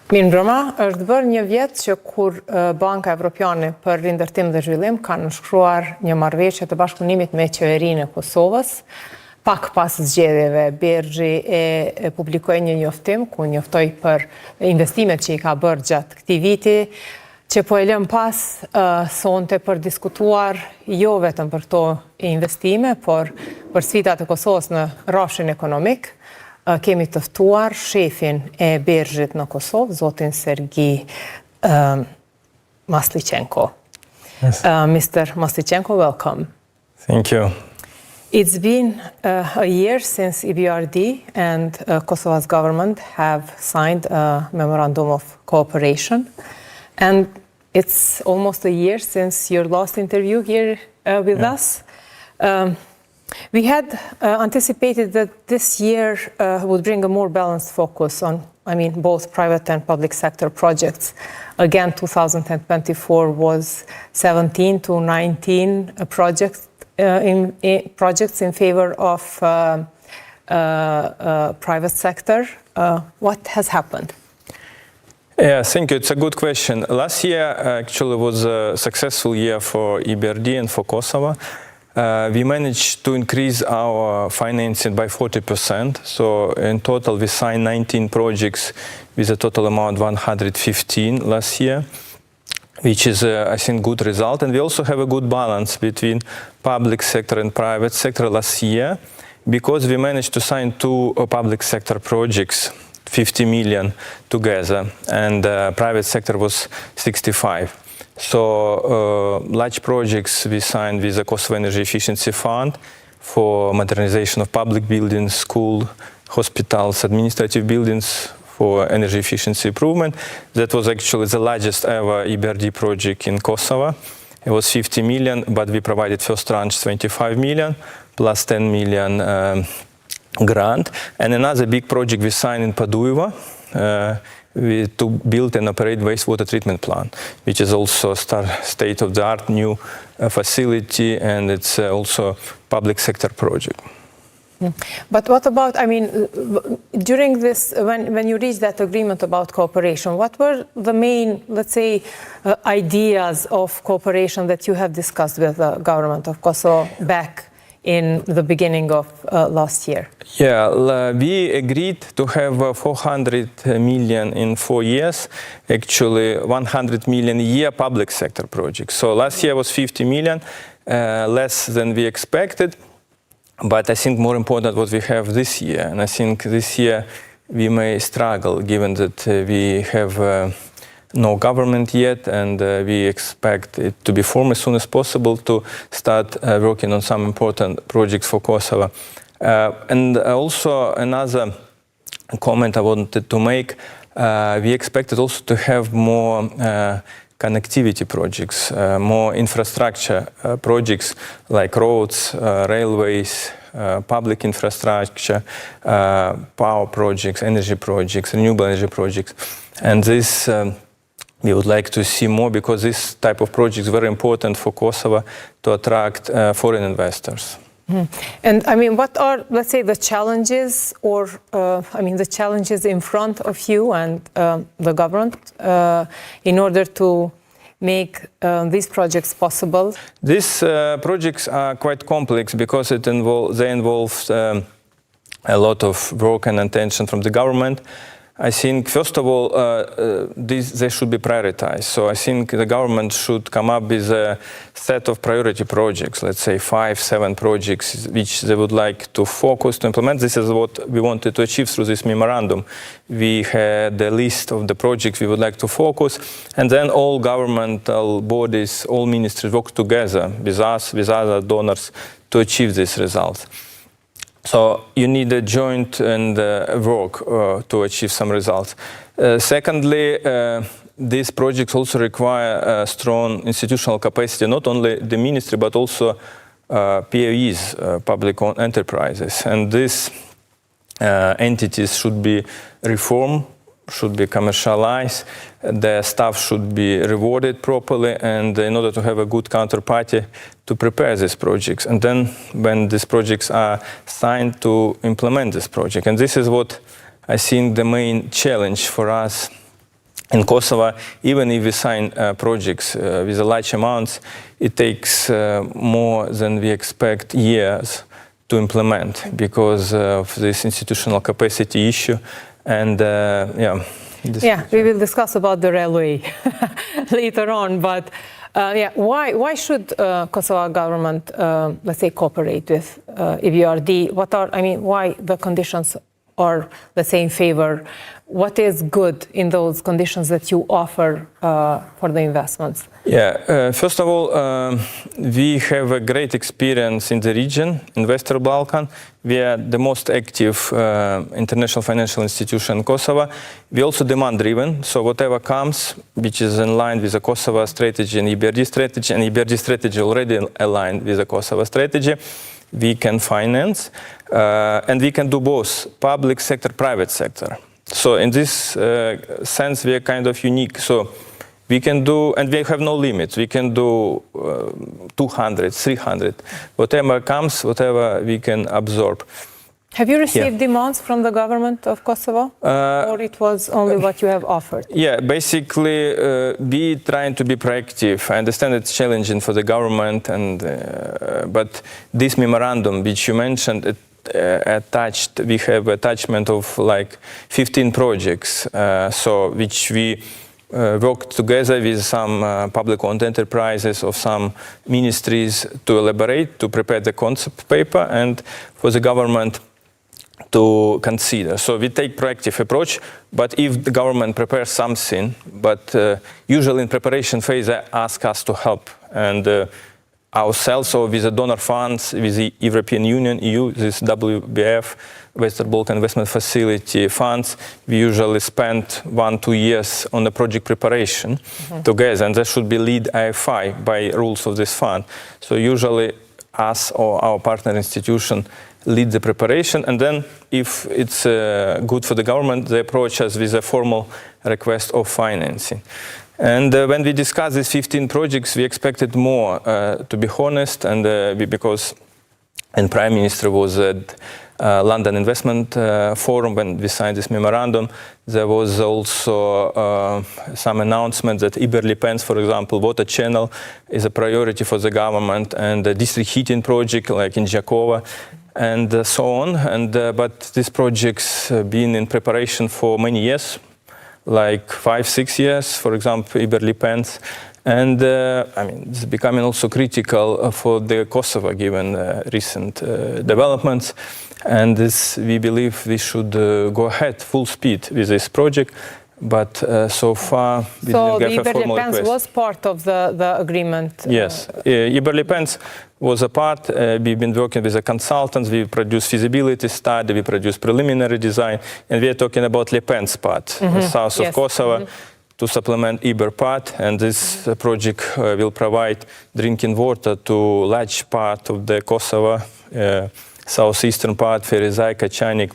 Mirëmbrëma, është bërë një vjet që kur Banka Evropiane për Rindërtim dhe Zhvillim ka nënshkruar një marrëveshje të bashkëpunimit me qeverinë e Kosovës. Pak pas zgjedhjeve, BERZH-i e publikoi një njoftim ku njoftoi për investimet që i ka bërë gjatë këtij viti, që po e lëm pas sonte për diskutuar jo vetëm për këto investime, por për sfidat e Kosovës në rrafshin ekonomik. Kemi të ftuar shefin e BERZH-it në Kosovë, zotin Sergiy Maslichenko. Yes. Mr. Maslichenko, welcome. Thank you. It's been a year since EBRD and Kosovo's government have signed a memorandum of cooperation. And it's almost a year since your last interview here with us. We had anticipated that this year would bring a more balanced focus on, both private and public sector projects. Again, 2024 was 17 to 19 projects in favor of private sector. What has happened? Yeah, thank you. It's a good question. Last year actually was a successful year for EBRD and for Kosovo. We managed to increase our financing by 40%. So in total, we signed 19 projects with a total amount 115 last year, which is, I think, good result. And we also have a good balance between public sector and private sector last year, because we managed to sign two public sector projects, 50 million together, and private sector was 65. So large projects we signed with the Kosovo Energy Efficiency Fund for modernization of public buildings, school, hospitals, administrative buildings for energy efficiency improvement. That was actually the largest ever EBRD project in Kosovo. It was 50 million, but we provided first tranche 25 million plus 10 million grant. And another big project we signed in Paduiva to build and operate wastewater treatment plant, which is also a state-of-the-art new facility, and it's also public sector project. But what about, during this, when you reached that agreement about cooperation, what were the main, let's say, ideas of cooperation that you have discussed with the government of Kosovo back in the beginning of last year? Yeah, we agreed to have 400 million in 4 years, actually 100 million a year public sector projects. So last year was 50 million, less than we expected. But I think more important what we have this year. And I think this year we may struggle, given that we have no government yet, and we expect it to be formed as soon as possible to start working on some important projects for Kosovo. And also another comment I wanted to make, we expected also to have more connectivity projects, more infrastructure projects like roads, railways, public infrastructure, power projects, energy projects, renewable energy projects. And this we would like to see more, because this type of project is very important for Kosovo to attract foreign investors. And what are, let's say, the challenges, or the challenges in front of you and the government in order to make these projects possible? These projects are quite complex because they involve a lot of work and attention from the government. I think, first of all, they should be prioritized. So I think the government should come up with a set of priority projects, let's say 5-7 projects, which they would like to focus to implement. This is what we wanted to achieve through this memorandum. We had a list of the projects we would like to focus, and then all governmental bodies, all ministries work together with us, with other donors, to achieve these results. So you need a joint and work to achieve some results. Secondly, these projects also require a strong institutional capacity, not only the ministry, but also POEs, public-owned enterprises. And these entities should be reformed, should be commercialized, their staff should be rewarded properly, and in order to have a good counterparty to prepare these projects. And then when these projects are signed, to implement this project. And this is what I think the main challenge for us in Kosovo, even if we sign projects with large amounts, it takes more than we expect years to implement because of this institutional capacity issue. And we will discuss about the railway later on. But why should Kosovo government, let's say, cooperate with EBRD? Why the conditions are, let's say, in favor? What is good in those conditions that you offer for the investments? First of all, we have a great experience in the region, in Western Balkan. We are the most active international financial institution in Kosovo. We also demand-driven, so whatever comes, which is in line with the Kosovo strategy and EBRD strategy already aligned with the Kosovo strategy, we can finance, and we can do both public sector, private sector. So in this sense, we are kind of unique. So we can do, and we have no limits. We can do 200, 300, whatever comes, whatever we can absorb. Have you received demands from the government of Kosovo, or it was only what you have offered? Basically, we trying to be proactive. I understand it's challenging for the government, but this memorandum, which you mentioned, we have attachment of like 15 projects, which we worked together with some public-owned enterprises of some ministries to elaborate, to prepare the concept paper, and for the government to consider. So we take proactive approach, but if the government prepares something, but usually in preparation phase they ask us to help, and ourselves or with the donor funds, with the European Union, EU, this WBF, Western Balkan Investment Facility funds, we usually spend 1-2 years on the project preparation together, and that should be lead IFI by rules of this fund. So usually us or our partner institution lead the preparation, and then if it's good for the government, they approach us with a formal request of financing. And when we discussed these 15 projects, we expected more, to be honest, and because Prime Minister was at London Investment Forum when we signed this memorandum. There was also some announcement that Iberli-Pens, for example, water channel is a priority for the government, and the district heating project like in Jakova, and so on. But these projects been in preparation for many years, like 5-6 years, for example, Iberli-Pens. And it's becoming also critical for the Kosovo, given recent developments. And we believe we should go ahead full speed with this project. But so far, we didn't get a formal request. So Iberli-Pens was part of the agreement? Yes, Iberli-Pens was a part. We've been working with the consultants. We produced feasibility study, we produced preliminary design, and we are talking about Lipens part, south of Kosovo, to supplement Iber part. And this project will provide drinking water to large part of the Kosovo, southeastern part, Ferizaj, Kačanik,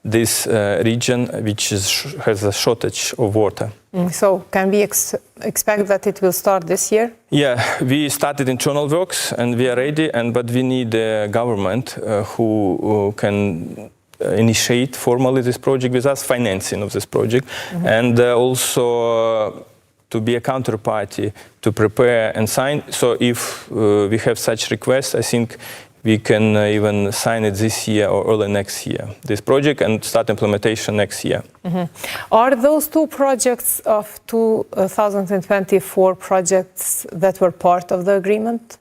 this region, which has a shortage of water. So can we expect that it will start this year? Yeah, we started internal works and we are ready, but we need a government who can initiate formally this project with us, financing of this project, and also to be a counterparty to prepare and sign. So if we have such requests, I think we can even sign it this year or early next year, this project, and start implementation next year. Are those two projects of 2024 projects that were part of the agreement?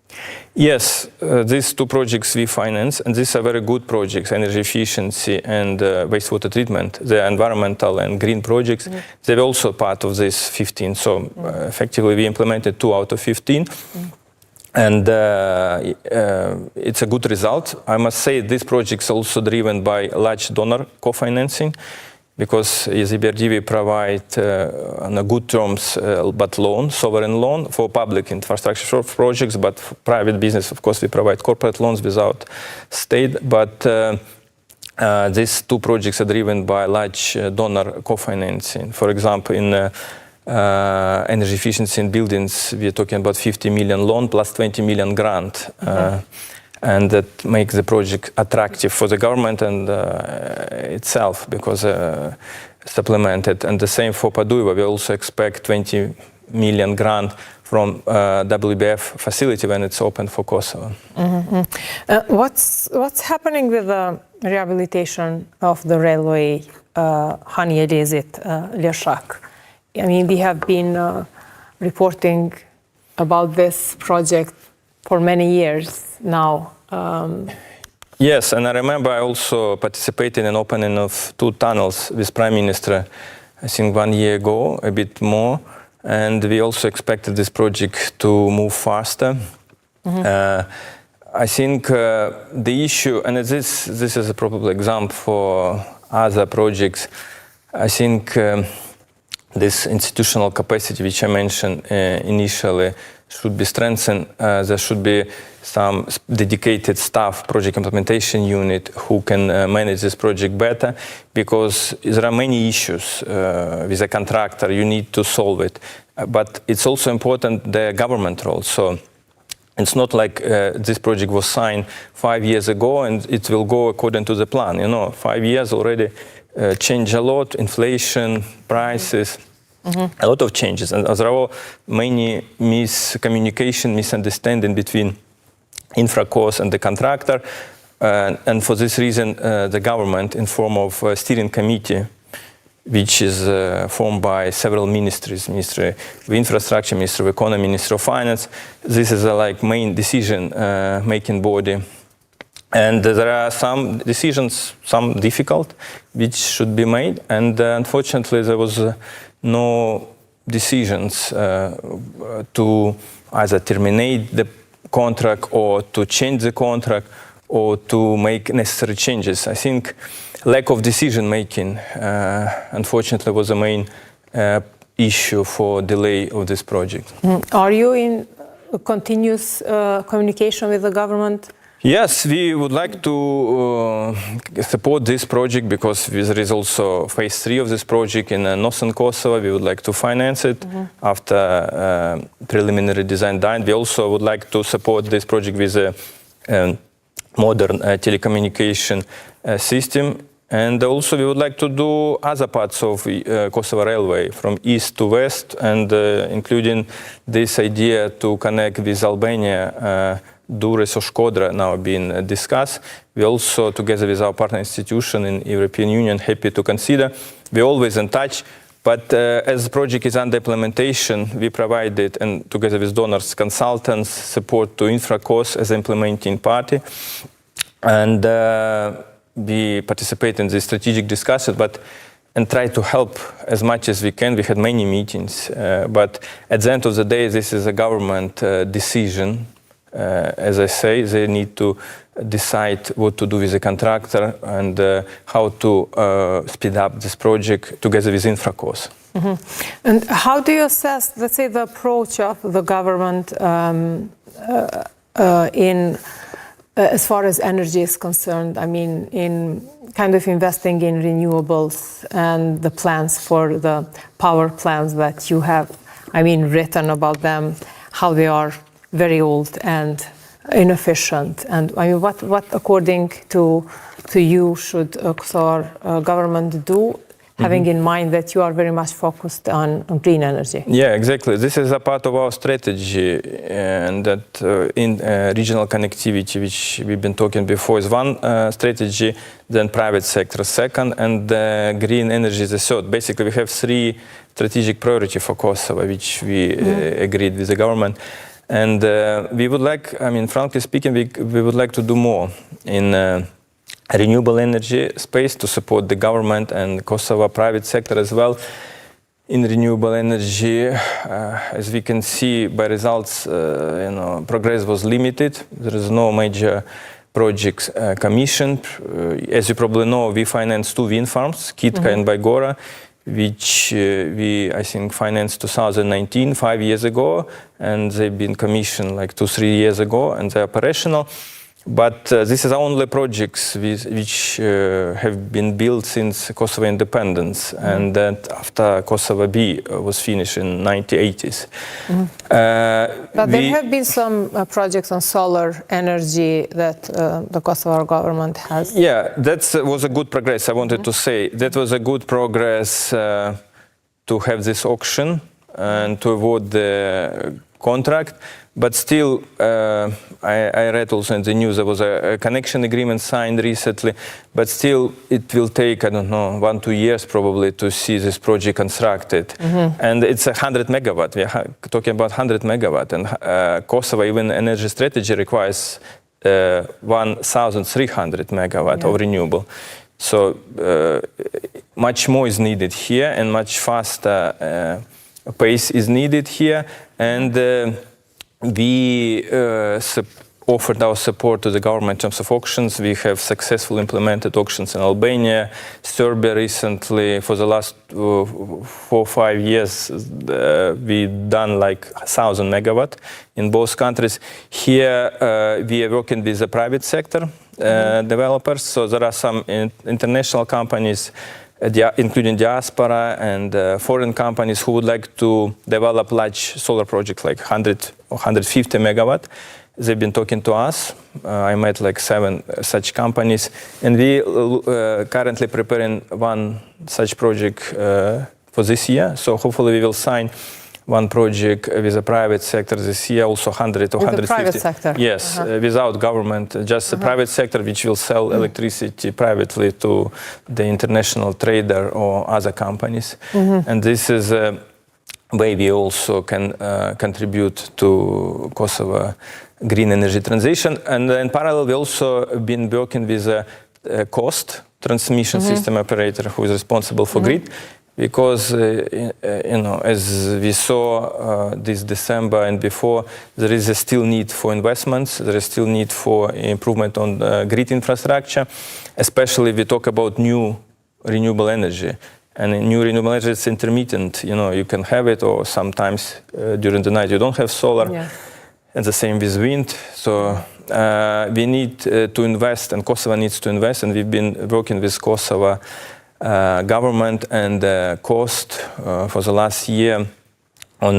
Yes, these two projects we finance, and these are very good projects, energy efficiency and wastewater treatment, the environmental and green projects. They're also part of this 15, so effectively we implemented 2 out of 15. And it's a good result. I must say this project is also driven by large donor co-financing, because as EBRD we provide on a good terms but loan, sovereign loan for public infrastructure projects, but for private business, of course, we provide corporate loans without state. But these two projects are driven by large donor co-financing. For example, in energy efficiency in buildings, we are talking about 50 million loan plus 20 million grant. And that makes the project attractive for the government, and itself because supplemented. And the same for Paduiva. We also expect 20 million grant from WBF facility when it's open for Kosovo. What's happening with the rehabilitation of the railway Hani-Elezit-Leshak? I mean, we have been reporting about this project for many years now. Yes, and I remember I also participated in opening of 2 tunnels with Prime Minister, I think 1 year ago, a bit more, and we also expected this project to move faster. I think the issue, and this is a probable example for other projects, I think this institutional capacity which I mentioned initially should be strengthened. There should be some dedicated staff, project implementation unit, who can manage this project better, because there are many issues with a contractor. You need to solve it. But it's also important the government role. So it's not like this project was signed 5 years ago and it will go according to the plan. You know, 5 years already changed a lot, inflation, prices. A lot of changes, and there are many miscommunication, misunderstanding between Infracos and the contractor, and for this reason the government, in form of a steering committee, which is formed by several ministries, Ministry of Infrastructure, Ministry of Economy, Ministry of Finance. This is a main decision making body. And there are some decisions, some difficult, which should be made, and unfortunately there was no decisions to either terminate the contract or to change the contract or to make necessary changes. I think lack of decision making, unfortunately, was the main issue for delay of this project. Are you in continuous communication with the government? Yes, we would like to support this project because there is also phase 3 of this project in northern Kosovo. We would like to finance it after preliminary design done. We also would like to support this project with a modern telecommunication system. And also we would like to do other parts of Kosovo Railway from east to west, and including this idea to connect with Albania, Durrës or Shkodra now being discussed. We also, together with our partner institution in European Union, happy to consider. We're always in touch, but as the project is under implementation, we provided, and together with donors, consultants, support to Infracos as implementing party. And we participate in the strategic discussion, and try to help as much as we can. We had many meetings, but at the end of the day, this is a government decision. As I say, they need to decide what to do with the contractor and how to speed up this project together with Infracos. And how do you assess, let's say, the approach of the government in as far as energy is concerned? I mean, in kind of investing in renewables and the plans for the power plants that you have, I mean, written about them, how they are very old and inefficient. And I mean, what according to you should our government do, having in mind that you are very much focused on green energy? Yeah, exactly. This is a part of our strategy, and that in regional connectivity, which we've been talking before, is one strategy, then private sector second, and green energy is the third. Basically, we have 3 strategic priorities for Kosovo, which we agreed with the government. And we would like, I mean, frankly speaking, we would like to do more in renewable energy space to support the government and Kosovo private sector as well. In renewable energy, as we can see by results, progress was limited. There is no major projects commissioned. As you probably know, we financed 2 wind farms, Kitka and Baigora, which we, I think, financed 2019, 5 years ago, and they've been commissioned like 2-3 years ago, and they're operational. But this is only projects which have been built since Kosovo independence, and that after Kosovo B was finished in 1980s. But there have been some projects on solar energy that the Kosovo government has. Yeah, that was a good progress. I wanted to say that was a good progress to have this auction and to avoid the contract. But still, I read also in the news there was a connection agreement signed recently, but still it will take, I don't know, 1-2 years probably to see this project constructed. And it's 100 megawatt. We are talking about 100 megawatt. And Kosovo, even energy strategy requires 1,300 megawatt of renewable. So much more is needed here, and much faster pace is needed here. And we offered our support to the government in terms of auctions. We have successfully implemented auctions in Albania, Serbia recently. For the last 4 or 5 years, we've done like 1,000 megawatt in both countries. Here, we are working with the private sector developers. So there are some international companies, including diaspora and foreign companies, who would like to develop large solar projects like 100 or 150 megawatt. They've been talking to us. I met like 7 such companies, and we currently preparing one such project for this year. So hopefully we will sign one project with the private sector this year, also 100 or 150. With the private sector? Yes, without government, just the private sector, which will sell electricity privately to the international trader or other companies. And this is a way we also can contribute to Kosovo green energy transition. And in parallel, we also been working with a cost transmission system operator who is responsible for grid. Because, as we saw this December and before, there is a still need for investments, there is still need for improvement on grid infrastructure, especially if we talk about new renewable energy. And in new renewable energy, it's intermittent. You can have it, or sometimes during the night you don't have solar. Yeah. And the same with wind. So we need to invest, and Kosovo needs to invest, and we've been working with Kosovo government and cost for the last year on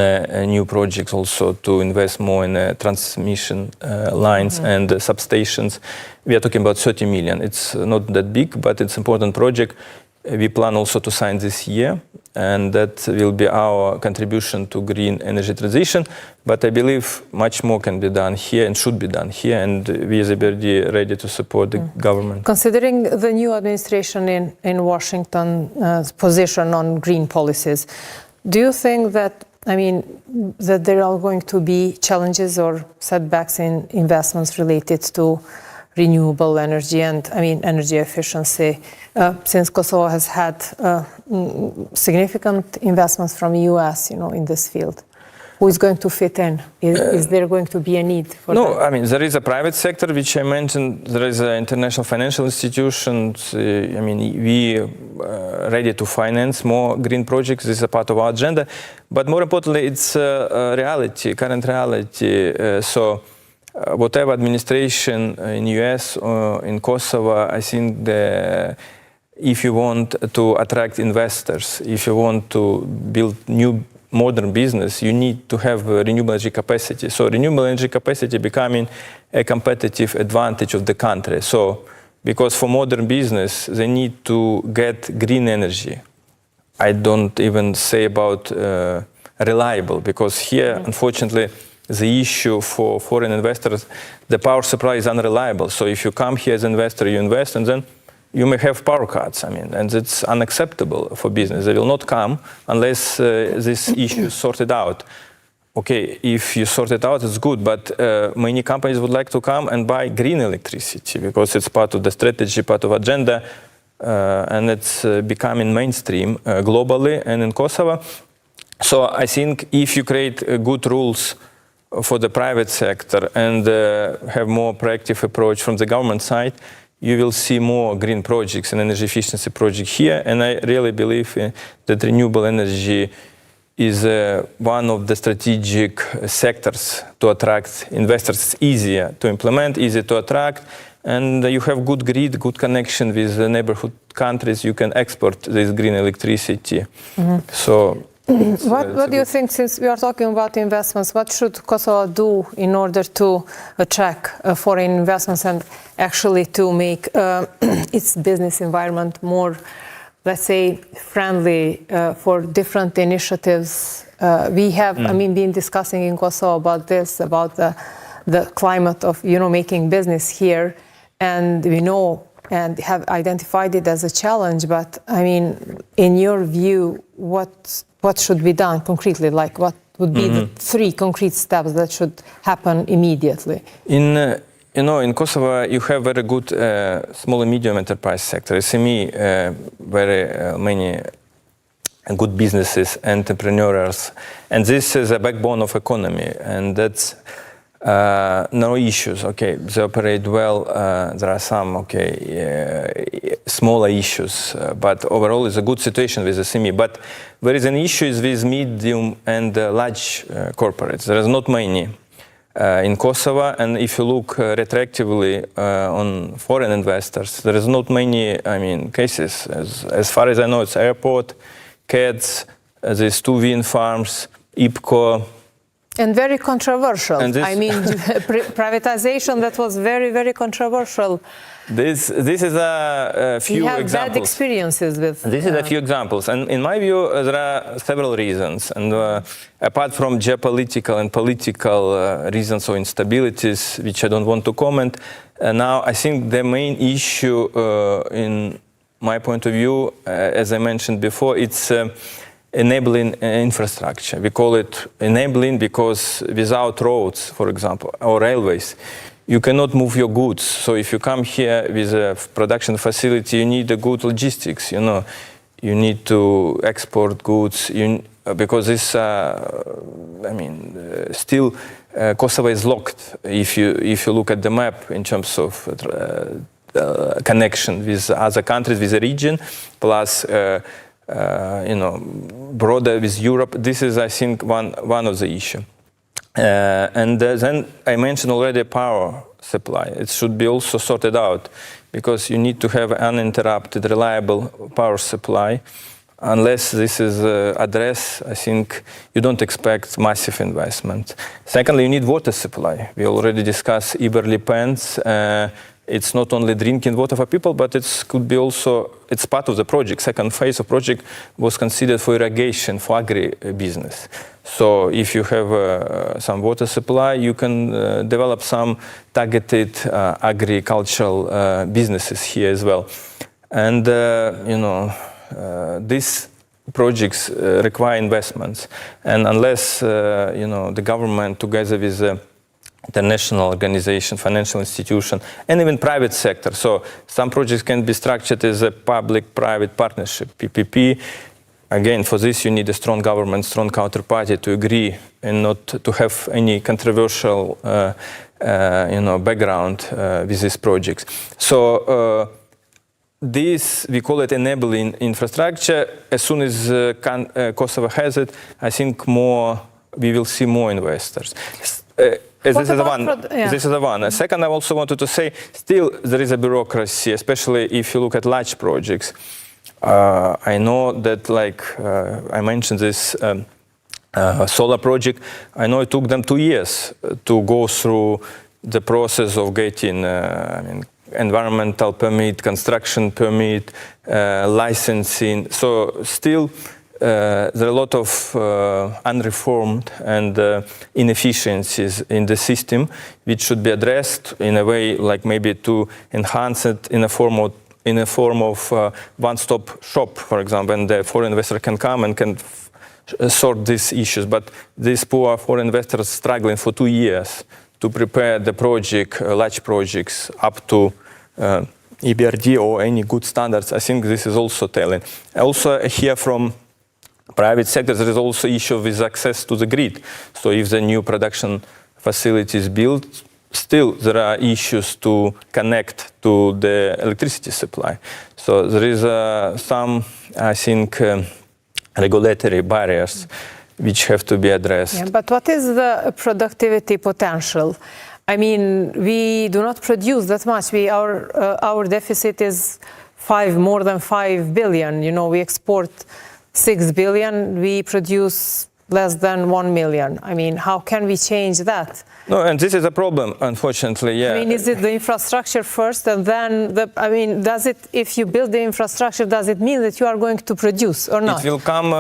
new projects also to invest more in transmission lines and substations. We are talking about 30 million. It's not that big, but it's an important project. We plan also to sign this year, and that will be our contribution to green energy transition. But I believe much more can be done here and should be done here, and we as EBRD are ready to support the government. Considering the new administration in Washington's position on green policies, do you think that, that there are going to be challenges or setbacks in investments related to renewable energy and energy efficiency, since Kosovo has had significant investments from the US, in this field? Who is going to fit in? Is there going to be a need for that? There is a private sector, which I mentioned. There is international financial institutions. We are ready to finance more green projects. This is a part of our agenda. But more importantly, it's reality, current reality. So whatever administration in US or in Kosovo, I think if you want to attract investors, if you want to build new modern business, you need to have renewable energy capacity. So renewable energy capacity becoming a competitive advantage of the country. So because for modern business, they need to get green energy. I don't even say about reliable, because here, unfortunately, the issue for foreign investors, the power supply is unreliable. So if you come here as an investor, you invest, and then you may have power cuts. And it's unacceptable for business. They will not come unless this issue is sorted out. Okay, if you sort it out, it's good, but many companies would like to come and buy green electricity because it's part of the strategy, part of agenda, and it's becoming mainstream globally and in Kosovo. So I think if you create good rules for the private sector and have more proactive approach from the government side, you will see more green projects and energy efficiency projects here. And I really believe that renewable energy is one of the strategic sectors to attract investors. It's easier to implement, easy to attract, and you have good grid, good connection with the neighborhood countries. You can export this green electricity. So. What do you think, since we are talking about investments, what should Kosovo do in order to attract foreign investments and actually to make its business environment more, let's say, friendly for different initiatives? We have, been discussing in Kosovo about this, about the climate of, making business here, and we know and have identified it as a challenge. But in your view, what should be done concretely? Like, what would be the 3 concrete steps that should happen immediately? In Kosovo, you have very good small and medium enterprise sector, SME, very many good businesses, entrepreneurs, and this is a backbone of economy, and that's no issues. Okay, they operate well. There are some smaller issues, but overall it's a good situation with the SME. But there is an issue with medium and large corporates. There is not many in Kosovo, and if you look retroactively on foreign investors, there is not many. Cases. As far as I know, it's airport, CADS, there's 2 wind farms, IPCO. And very controversial. Privatization that was very, very controversial. This is a few we have examples. Bad experiences with. This is a few examples, and in my view, there are several reasons. And apart from geopolitical and political reasons or instabilities, which I don't want to comment, now I think the main issue, in my point of view, as I mentioned before, it's enabling infrastructure. We call it enabling because without roads, for example, or railways, you cannot move your goods. So if you come here with a production facility, you need a good logistics. You need to export goods. Because this, still Kosovo is locked. If you look at the map in terms of connection with other countries, with the region, plus. Broader with Europe. This is, I think, one of the issues. And then I mentioned already power supply. It should be also sorted out because you need to have uninterrupted, reliable power supply. Unless this is addressed, I think you don't expect massive investment. Secondly, you need water supply. We already discussed EBRD plans. It's not only drinking water for people, but it could be also, it's part of the project. Second phase of project was considered for irrigation, for agri-business. So if you have some water supply, you can develop some targeted agricultural businesses here as well. And, these projects require investments. And unless, the government together with international organization, financial institution, and even private sector. So some projects can be structured as a public-private partnership, PPP. Again, for this you need a strong government, strong counterparty to agree and not to have any controversial, background with these projects. So this, we call it enabling infrastructure. As soon as Kosovo has it, I think we will see more investors. This is the one. Second, I also wanted to say, still there is a bureaucracy, especially if you look at large projects. I know that, I mentioned this solar project. I know it took them 2 years to go through the process of getting environmental permit, construction permit, licensing. So still, there are a lot of unreformed and inefficiencies in the system, which should be addressed in a way, like maybe to enhance it in a form of one-stop shop, for example, and the foreign investor can come and can sort these issues. But these poor foreign investors struggling for 2 years to prepare the project, large projects, up to EBRD or any good standards. I think this is also telling. I also hear from private sector, there is also issue with access to the grid. So if the new production facility is built, still there are issues to connect to the electricity supply. So there is some, I think, regulatory barriers which have to be addressed. Yeah, but what is the productivity potential? I mean, we do not produce that much. Our deficit is more than 5 billion. You know, we export 6 billion. We produce less than 1 million. I mean, how can we change that? No, and this is a problem, unfortunately, yeah. I mean, is it the infrastructure first and then does it, if you build the infrastructure, does it mean that you are going to produce or not? It will come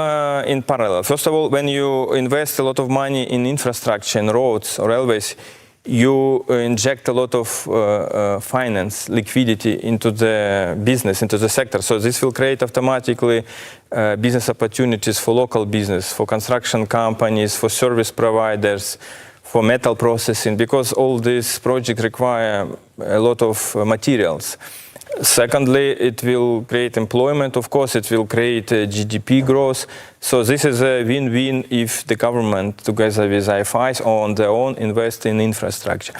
in parallel. First of all, when you invest a lot of money in infrastructure, in roads or railways, you inject a lot of finance, liquidity into the business, into the sector. So this will create automatically business opportunities for local business, for construction companies, for service providers, for metal processing, because all these projects require a lot of materials. Secondly, it will create employment, of course, it will create GDP growth. So this is a win-win if the government, together with IFIs or on their own, invest in infrastructure.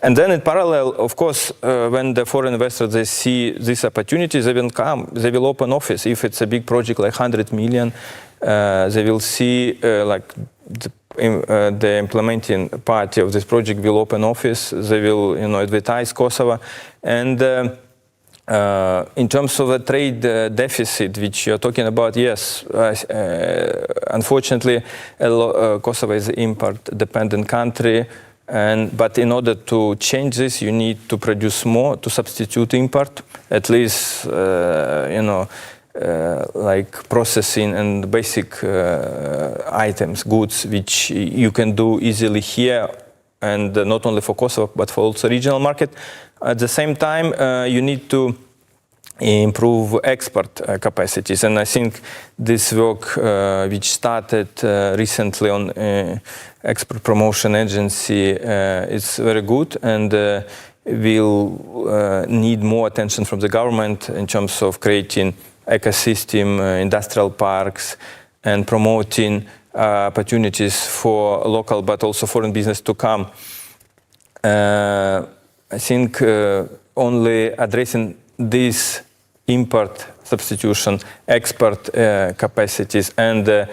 And then in parallel, of course, when the foreign investors, they see this opportunity, they will come, they will open office. If it's a big project like 100 million, they will see like the implementing party of this project will open office, they will, you know, advertise Kosovo. And in terms of the trade deficit, which you're talking about, yes, unfortunately, Kosovo is an import-dependent country, but in order to change this, you need to produce more to substitute import, at least, you know, like processing and basic items, goods, which you can do easily here, and not only for Kosovo, but for also regional market. At the same time, you need to improve export capacities. And I think this work, which started recently on Export Promotion Agency, is very good and will need more attention from the government in terms of creating ecosystem, industrial parks, and promoting opportunities for local but also foreign business to come. I think only addressing this import substitution, export capacities, and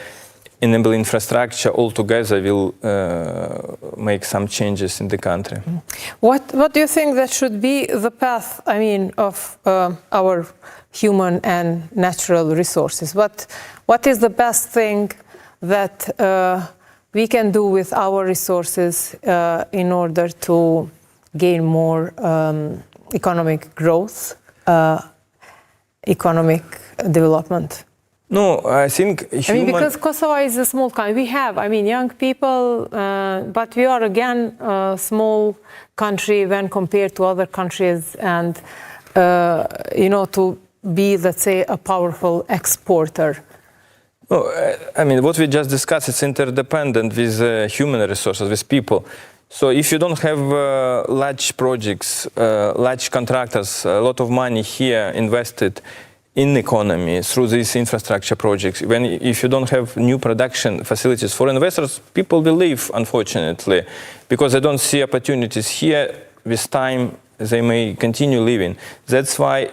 enable infrastructure altogether will make some changes in the country. What do you think that should be the path, I mean, of our human and natural resources? What is the best thing that we can do with our resources in order to gain more economic growth, economic development? No, I think I mean, because Kosovo is a small country. We have, I mean, young people, but we are again a small country when compared to other countries, and you know, to be, let's say, a powerful exporter. No, I mean, what we just discussed, it's interdependent with human resources, with people. So if you don't have large projects, large contractors, a lot of money here invested in the economy through these infrastructure projects, if you don't have new production facilities for investors, people will leave, unfortunately, because they don't see opportunities here. With time, they may continue living. That's why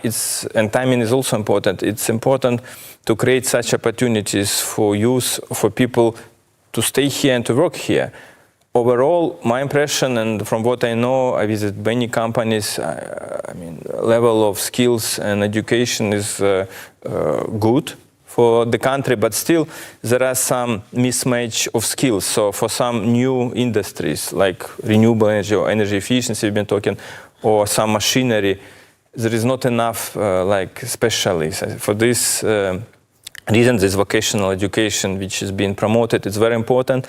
and timing is also important. It's important to create such opportunities for youth, for people to stay here and to work here. Overall, my impression, and from what I know, I visit many companies, I mean, level of skills and education is good for the country, but still there are some mismatch of skills. So for some new industries, like renewable energy or energy efficiency, we've been talking, or some machinery, there is not enough like specialists. For this reason, this vocational education, which is being promoted, is very important.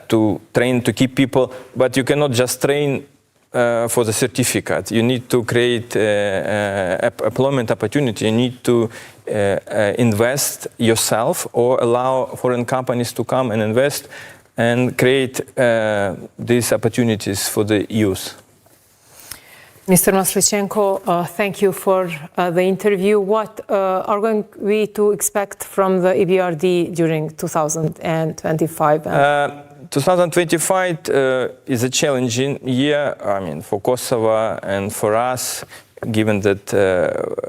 To train, to keep people, but you cannot just train for the certificate. You need to create employment opportunity. You need to invest yourself or allow foreign companies to come and invest and create these opportunities for the youth. Mr. Maslichenko, thank you for the interview. What are we to expect from the EBRD during 2025? 2025 is a challenging year, I mean, for Kosovo and for us, given that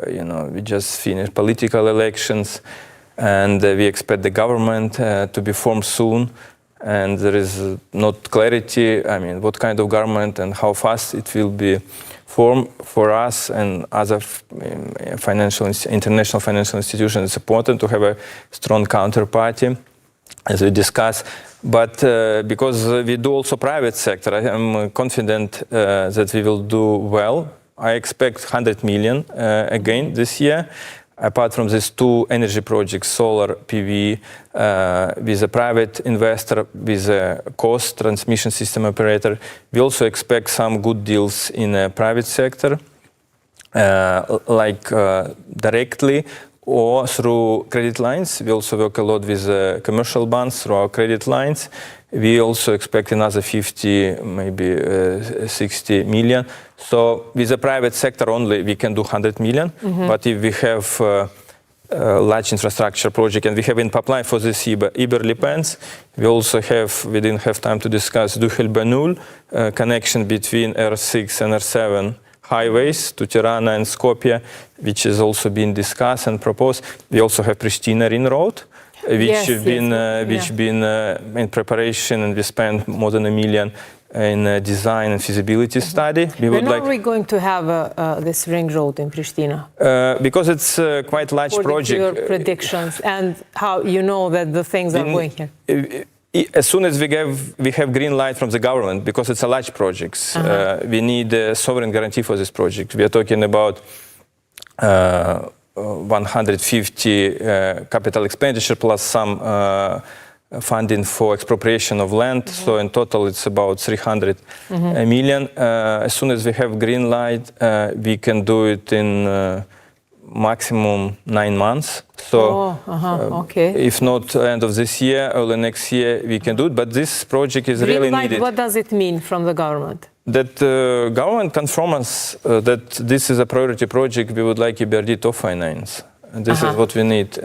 you know, we just finished political elections. and we expect the government to be formed soon. And there is not clarity, I mean, what kind of government and how fast it will be formed. For us and other international financial institutions, it's important to have a strong counterparty, as we discussed. But because we do also private sector, I am confident that we will do well. I expect 100 million again this year. Apart from these two energy projects, solar, PV, with a private investor, with a cost transmission system operator, we also expect some good deals in the private sector, like directly or through credit lines. We also work a lot with commercial banks through our credit lines. We also expect another 50, maybe 60 million. So with the private sector only, we can do 100 million. But if we have a large infrastructure project, and we have in pipeline for this EBRD plans, we also have, we didn't have time to discuss, Duhel-Banul, connection between R6 and R7 highways to Tirana and Skopje, which is also being discussed and proposed. We also have Pristina Ring Road, which have been in preparation, and we spent more than $1 million in design and feasibility study. When are we going to have this ring road in Pristina? Because it's a quite large project. Your predictions and how you know that the things are going here? As soon as we have green light from the government, because it's a large project, we need a sovereign guarantee for this project. We are talking about 150 capital expenditure plus some funding for expropriation of land. So in total, it's about 300 million. As soon as we have green light, we can do it in maximum 9 months. So if not end of this year, early next year, we can do it. But this project is really needed. What does it mean from the government? That government confirms that this is a priority project. We would like EBRD to finance. And this is what we need.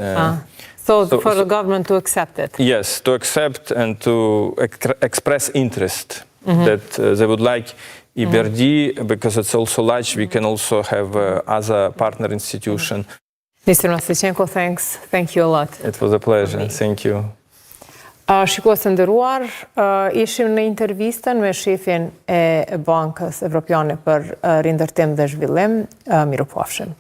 So for the government to accept it? Yes, to accept and to express interest that they would like EBRD, because it's also large. We can also have other partner institution. Mr. Maslichenko, thanks. Thank you a lot. It was a pleasure. Thank you. Shikues të nderuar, ishim në intervistën me shefin e Bankës Evropiane për Rindërtim dhe Zhvillim, Mirupafshim.